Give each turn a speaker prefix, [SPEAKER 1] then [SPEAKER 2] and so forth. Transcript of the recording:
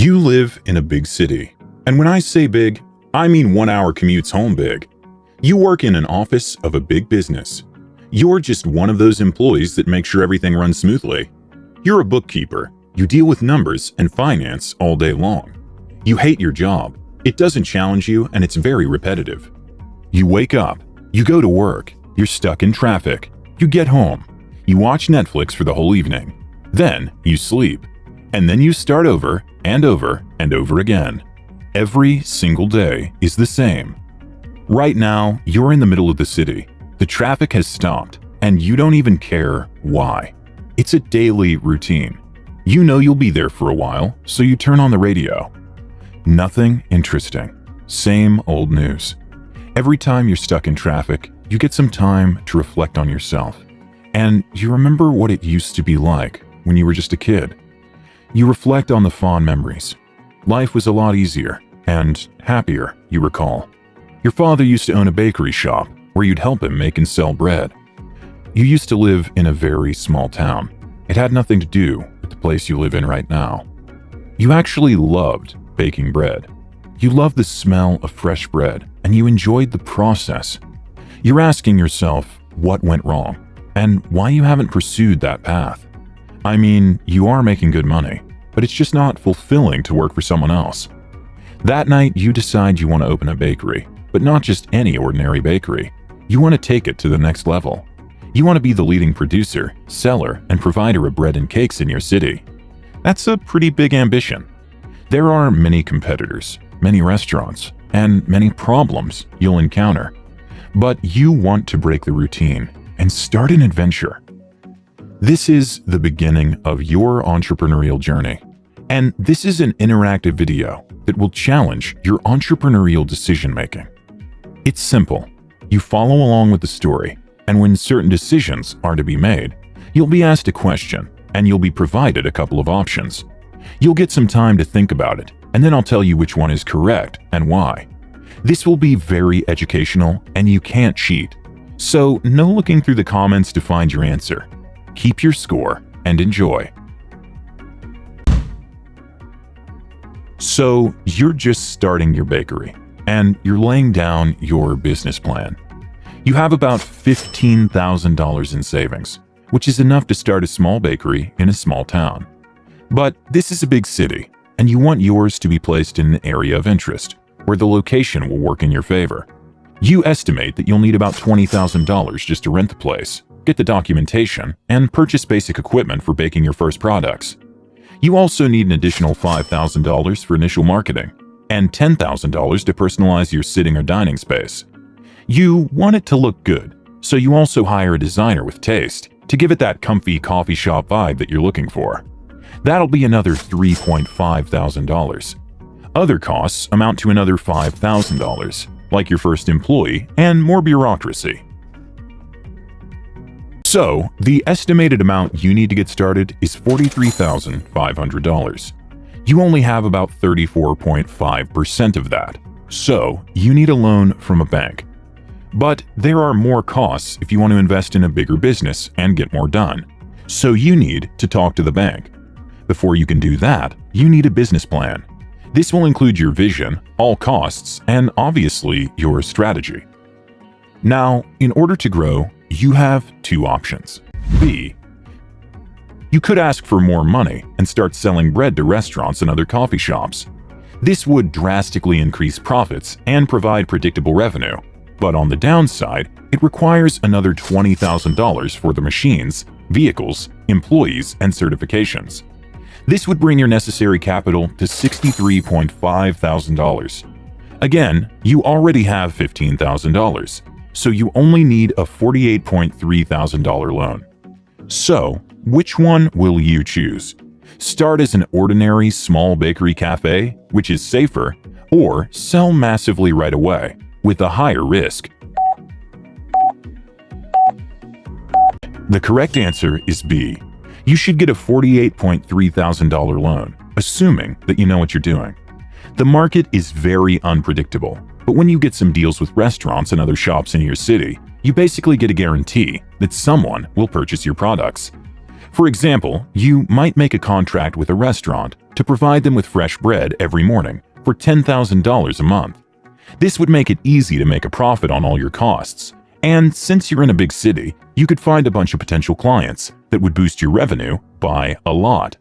[SPEAKER 1] You live in a big city. And when I say big, I mean 1 hour commutes home big. You work in an office of a big business. You're just one of those employees that make sure everything runs smoothly. You're a bookkeeper. You deal with numbers and finance all day long. You hate your job. It doesn't challenge you and it's very repetitive. You wake up. You go to work. You're stuck in traffic. You get home. You watch Netflix for the whole evening. Then you sleep. And then you start over and over and over again. Every single day is the same. Right now, you're in the middle of the city. The traffic has stopped, and you don't even care why. It's a daily routine. You know you'll be there for a while, so you turn on the radio. Nothing interesting. Same old news. Every time you're stuck in traffic, you get some time to reflect on yourself. And you remember what it used to be like when you were just a kid. You reflect on the fond memories. Life was a lot easier and happier, you recall. Your father used to own a bakery shop where you'd help him make and sell bread. You used to live in a very small town. It had nothing to do with the place you live in right now. You actually loved baking bread. You loved the smell of fresh bread, and you enjoyed the process. You're asking yourself what went wrong and why you haven't pursued that path. I mean, you are making good money, but it's just not fulfilling to work for someone else. That night, you decide you want to open a bakery, but not just any ordinary bakery. You want to take it to the next level. You want to be the leading producer, seller, and provider of bread and cakes in your city. That's a pretty big ambition. There are many competitors, many restaurants, and many problems you'll encounter. But you want to break the routine and start an adventure. This is the beginning of your entrepreneurial journey, and this is an interactive video that will challenge your entrepreneurial decision-making. It's simple. You follow along with the story, and when certain decisions are to be made, you'll be asked a question, and you'll be provided a couple of options. You'll get some time to think about it, and then I'll tell you which one is correct and why. This will be very educational, and you can't cheat. So no looking through the comments to find your answer. Keep your score and enjoy. So you're just starting your bakery and you're laying down your business plan. You have about $15,000 in savings, which is enough to start a small bakery in a small town. But this is a big city and you want yours to be placed in an area of interest where the location will work in your favor. You estimate that you'll need about $20,000 just to rent the place, get the documentation, and purchase basic equipment for baking your first products. You also need an additional $5,000 for initial marketing and $10,000 to personalize your sitting or dining space. You want it to look good, so you also hire a designer with taste to give it that comfy coffee shop vibe that you're looking for. That'll be another $3,500. Other costs amount to another $5,000, like your first employee and more bureaucracy. So, the estimated amount you need to get started is $43,500. You only have about 34.5% of that, so you need a loan from a bank. But there are more costs if you want to invest in a bigger business and get more done, so you need to talk to the bank. Before you can do that, you need a business plan. This will include your vision, all costs, and obviously your strategy. Now, in order to grow, you have two options. B. You could ask for more money and start selling bread to restaurants and other coffee shops. This would drastically increase profits and provide predictable revenue. But on the downside, it requires another $20,000 for the machines, vehicles, employees, and certifications. This would bring your necessary capital to $63,500. Again, you already have $15,000. So you only need a $48,300 loan. So, which one will you choose? Start as an ordinary small bakery cafe, which is safer, or sell massively right away, with a higher risk? The correct answer is B. You should get a $48,300 loan, assuming that you know what you're doing. The market is very unpredictable. But when you get some deals with restaurants and other shops in your city, you basically get a guarantee that someone will purchase your products. For example, you might make a contract with a restaurant to provide them with fresh bread every morning for $10,000 a month. This would make it easy to make a profit on all your costs. And since you're in a big city, you could find a bunch of potential clients that would boost your revenue by a lot.